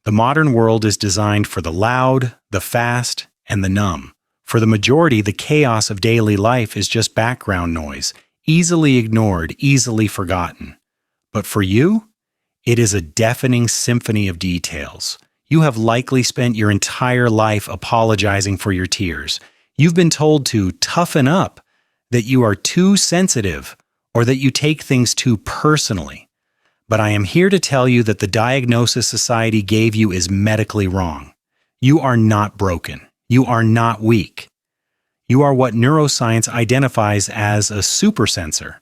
The modern world is designed for the loud, the fast, and the numb. For the majority, the chaos of daily life is just background noise, easily ignored, easily forgotten. But for you, it is a deafening symphony of details. You have likely spent your entire life apologizing for your tears. You've been told to toughen up, that you are too sensitive, or that you take things too personally. But I am here to tell you that the diagnosis society gave you is medically wrong. You are not broken. You are not weak. You are what neuroscience identifies as a supersensor.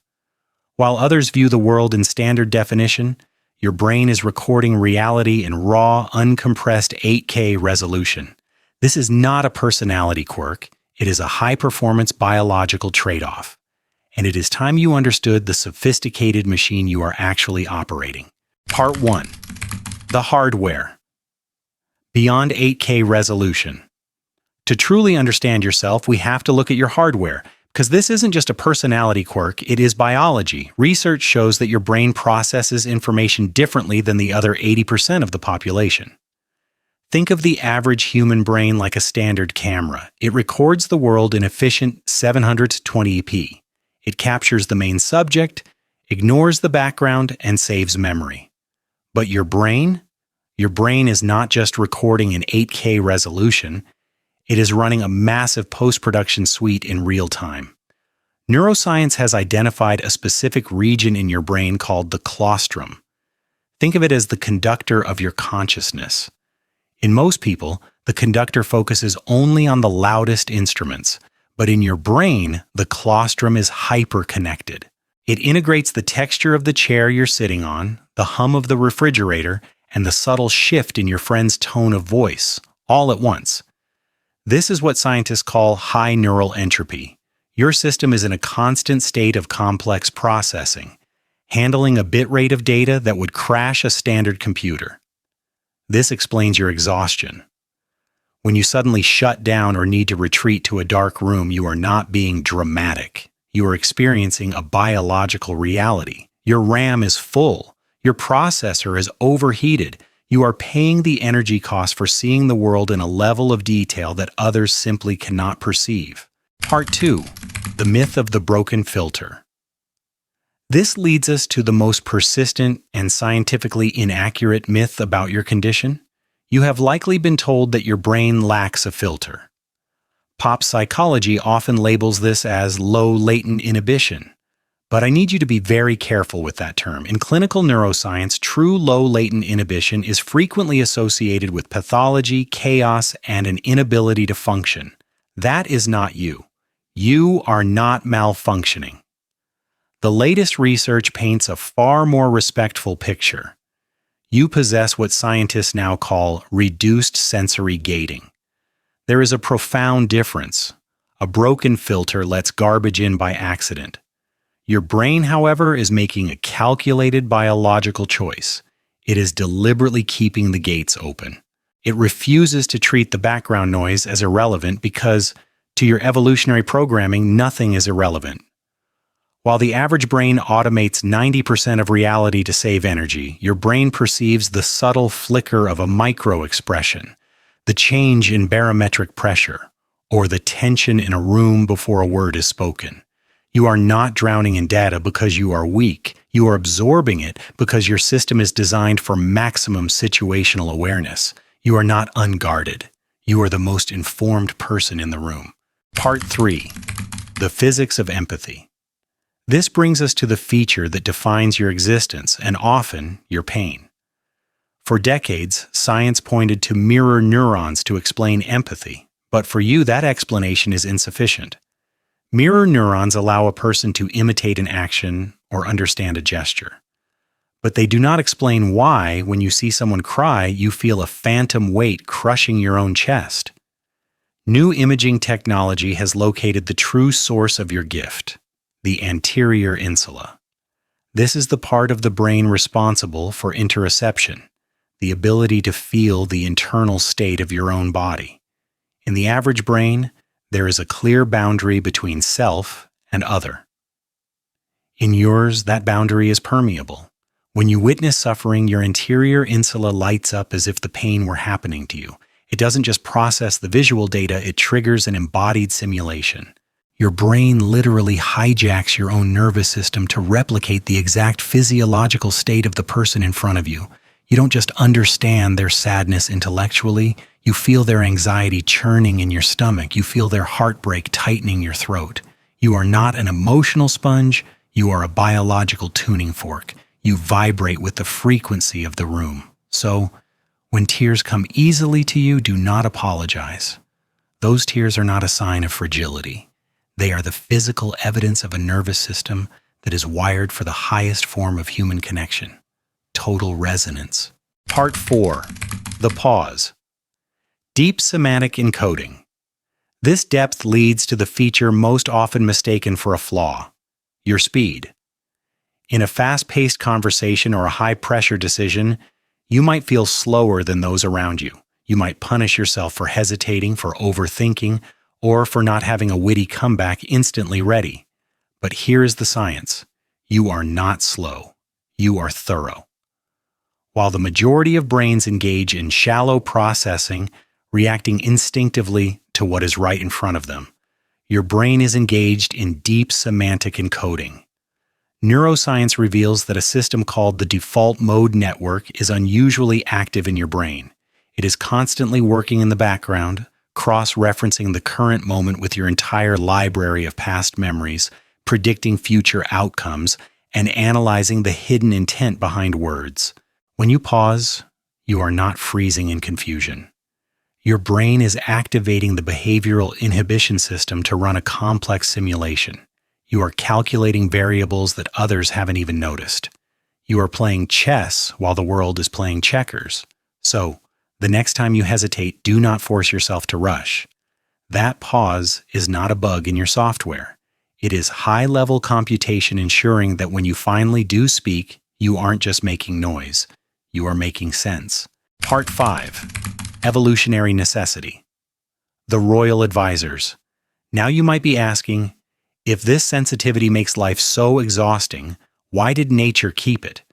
While others view the world in standard definition, your brain is recording reality in raw, uncompressed 8K resolution. This is not a personality quirk. It is a high-performance biological trade-off. And it is time you understood the sophisticated machine you are actually operating. Part 1. The hardware. Beyond 8K resolution. To truly understand yourself, we have to look at your hardware, because this isn't just a personality quirk, it is biology. Research shows that your brain processes information differently than the other 80% of the population. Think of the average human brain like a standard camera. It records the world in efficient 720p. It captures the main subject, ignores the background, and saves memory. But your brain is not just recording in 8K resolution. It is running a massive post-production suite in real time. Neuroscience has identified a specific region in your brain called the claustrum. Think of it as the conductor of your consciousness. In most people, the conductor focuses only on the loudest instruments, but in your brain, the claustrum is hyper-connected. It integrates the texture of the chair you're sitting on, the hum of the refrigerator, and the subtle shift in your friend's tone of voice, all at once. This is what scientists call high neural entropy. Your system is in a constant state of complex processing, handling a bit rate of data that would crash a standard computer. This explains your exhaustion. When you suddenly shut down or need to retreat to a dark room, you are not being dramatic. You are experiencing a biological reality. Your RAM is full. Your processor is overheated. You are paying the energy cost for seeing the world in a level of detail that others simply cannot perceive. Part 2. The myth of the broken filter. This leads us to the most persistent and scientifically inaccurate myth about your condition. You have likely been told that your brain lacks a filter. Pop psychology often labels this as low latent inhibition. But I need you to be very careful with that term. In clinical neuroscience, true low latent inhibition is frequently associated with pathology, chaos, and an inability to function. That is not you. You are not malfunctioning. The latest research paints a far more respectful picture. You possess what scientists now call reduced sensory gating. There is a profound difference. A broken filter lets garbage in by accident. Your brain, however, is making a calculated biological choice. It is deliberately keeping the gates open. It refuses to treat the background noise as irrelevant because, to your evolutionary programming, nothing is irrelevant. While the average brain automates 90% of reality to save energy, your brain perceives the subtle flicker of a micro-expression, the change in barometric pressure, or the tension in a room before a word is spoken. You are not drowning in data because you are weak. You are absorbing it because your system is designed for maximum situational awareness. You are not unguarded. You are the most informed person in the room. Part 3. The physics of empathy. This brings us to the feature that defines your existence and often your pain. For decades, science pointed to mirror neurons to explain empathy, but for you that explanation is insufficient. Mirror neurons allow a person to imitate an action or understand a gesture. But they do not explain why, when you see someone cry, you feel a phantom weight crushing your own chest. New imaging technology has located the true source of your gift, the anterior insula. This is the part of the brain responsible for interoception, the ability to feel the internal state of your own body. In the average brain, there is a clear boundary between self and other. In yours, that boundary is permeable. When you witness suffering, your interior insula lights up as if the pain were happening to you. It doesn't just process the visual data, it triggers an embodied simulation. Your brain literally hijacks your own nervous system to replicate the exact physiological state of the person in front of you. You don't just understand their sadness intellectually, you feel their anxiety churning in your stomach, you feel their heartbreak tightening your throat. You are not an emotional sponge, you are a biological tuning fork. You vibrate with the frequency of the room. So, when tears come easily to you, do not apologize. Those tears are not a sign of fragility. They are the physical evidence of a nervous system that is wired for the highest form of human connection, total resonance. Part 4. The pause. Deep semantic encoding. This depth leads to the feature most often mistaken for a flaw, your speed. In a fast-paced conversation or a high-pressure decision, you might feel slower than those around you. You might punish yourself for hesitating, for overthinking, or for not having a witty comeback instantly ready. But here is the science. You are not slow. You are thorough. While the majority of brains engage in shallow processing, reacting instinctively to what is right in front of them, your brain is engaged in deep semantic encoding. Neuroscience reveals that a system called the default mode network is unusually active in your brain. It is constantly working in the background, cross-referencing the current moment with your entire library of past memories, predicting future outcomes, and analyzing the hidden intent behind words. When you pause, you are not freezing in confusion. Your brain is activating the behavioral inhibition system to run a complex simulation. You are calculating variables that others haven't even noticed. You are playing chess while the world is playing checkers. So, the next time you hesitate, do not force yourself to rush. That pause is not a bug in your software. It is high-level computation ensuring that when you finally do speak, you aren't just making noise. You are making sense. Part 5. Evolutionary necessity. The royal advisors. Now you might be asking, if this sensitivity makes life so exhausting, why did nature keep it?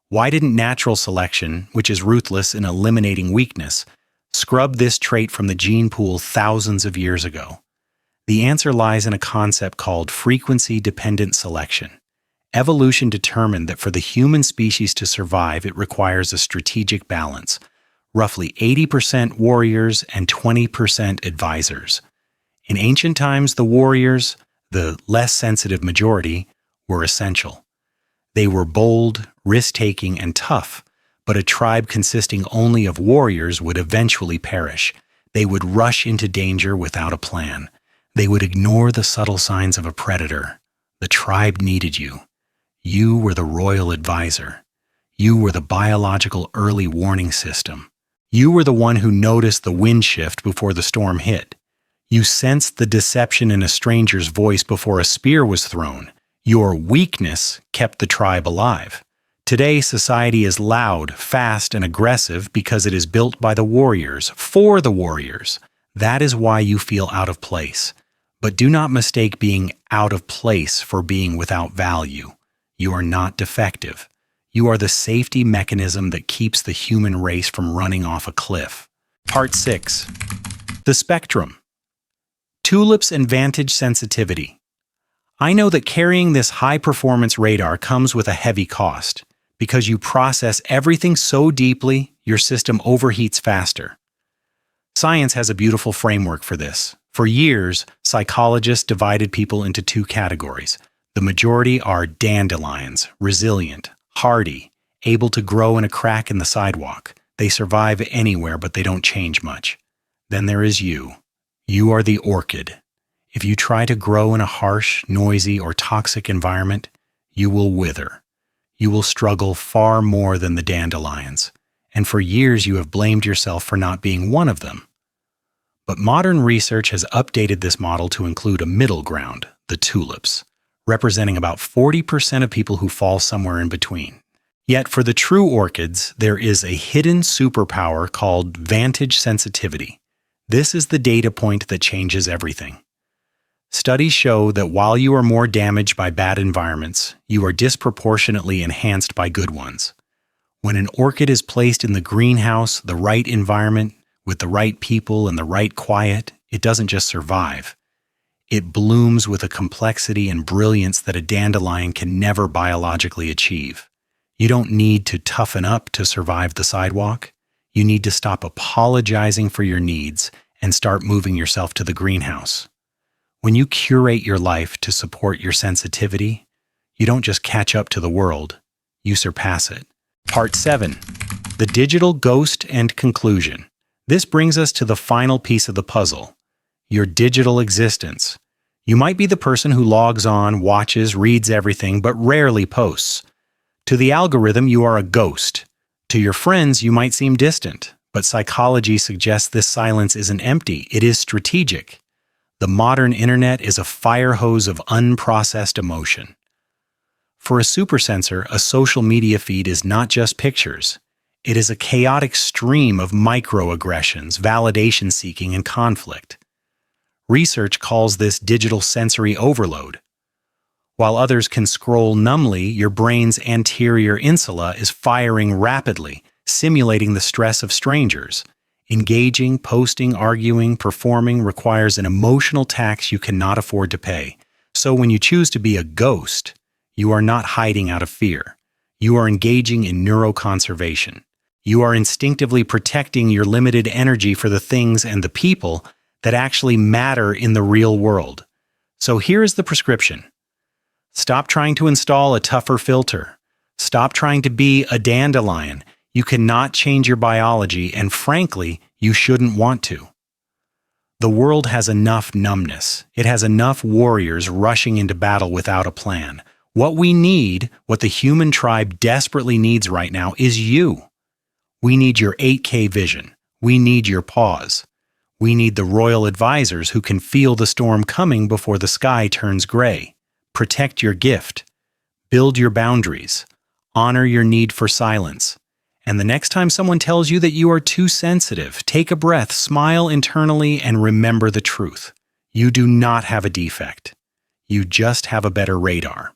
Why didn't natural selection, which is ruthless in eliminating weakness, scrub this trait from the gene pool thousands of years ago? The answer lies in a concept called frequency-dependent selection. Evolution determined that for the human species to survive, it requires a strategic balance, roughly 80% warriors and 20% advisors. In ancient times, the warriors, the less sensitive majority, were essential. They were bold, risk-taking, and tough, but a tribe consisting only of warriors would eventually perish. They would rush into danger without a plan. They would ignore the subtle signs of a predator. The tribe needed you. You were the royal advisor. You were the biological early warning system. You were the one who noticed the wind shift before the storm hit. You sensed the deception in a stranger's voice before a spear was thrown. Your weakness kept the tribe alive. Today, society is loud, fast, and aggressive because it is built by the warriors, for the warriors. That is why you feel out of place. But do not mistake being out of place for being without value. You are not defective. You are the safety mechanism that keeps the human race from running off a cliff. Part 6. The spectrum. Tulips and vantage sensitivity. I know that carrying this high-performance radar comes with a heavy cost. Because you process everything so deeply, your system overheats faster. Science has a beautiful framework for this. For years, psychologists divided people into two categories. The majority are dandelions, resilient, hardy, able to grow in a crack in the sidewalk. They survive anywhere, but they don't change much. Then there is you. You are the orchid. If you try to grow in a harsh, noisy, or toxic environment, you will wither. You will struggle far more than the dandelions, and for years you have blamed yourself for not being one of them. But modern research has updated this model to include a middle ground, the tulips, representing about 40% of people who fall somewhere in between. Yet for the true orchids, there is a hidden superpower called vantage sensitivity. This is the data point that changes everything. Studies show that while you are more damaged by bad environments, you are disproportionately enhanced by good ones. When an orchid is placed in the greenhouse, the right environment, with the right people and the right quiet, it doesn't just survive. It blooms with a complexity and brilliance that a dandelion can never biologically achieve. You don't need to toughen up to survive the sidewalk. You need to stop apologizing for your needs and start moving yourself to the greenhouse. When you curate your life to support your sensitivity, you don't just catch up to the world, you surpass it. Part 7. The Digital Ghost and Conclusion. This brings us to the final piece of the puzzle, your digital existence. You might be the person who logs on, watches, reads everything, but rarely posts. To the algorithm, you are a ghost. To your friends, you might seem distant, but psychology suggests this silence isn't empty, it is strategic. The modern internet is a fire hose of unprocessed emotion. For a supersensor, a social media feed is not just pictures. It is a chaotic stream of microaggressions, validation seeking, and conflict. Research calls this digital sensory overload. While others can scroll numbly, your brain's anterior insula is firing rapidly, simulating the stress of strangers. Engaging, posting, arguing, performing requires an emotional tax you cannot afford to pay. So when you choose to be a ghost, you are not hiding out of fear. You are engaging in neuroconservation. You are instinctively protecting your limited energy for the things and the people that actually matter in the real world. So here is the prescription. Stop trying to install a tougher filter. Stop trying to be a dandelion. You cannot change your biology, and frankly, you shouldn't want to. The world has enough numbness. It has enough warriors rushing into battle without a plan. What we need, what the human tribe desperately needs right now, is you. We need your 8K vision. We need your pause. We need the royal advisors who can feel the storm coming before the sky turns gray. Protect your gift. Build your boundaries. Honor your need for silence. And the next time someone tells you that you are too sensitive, take a breath, smile internally, and remember the truth. You do not have a defect. You just have a better radar.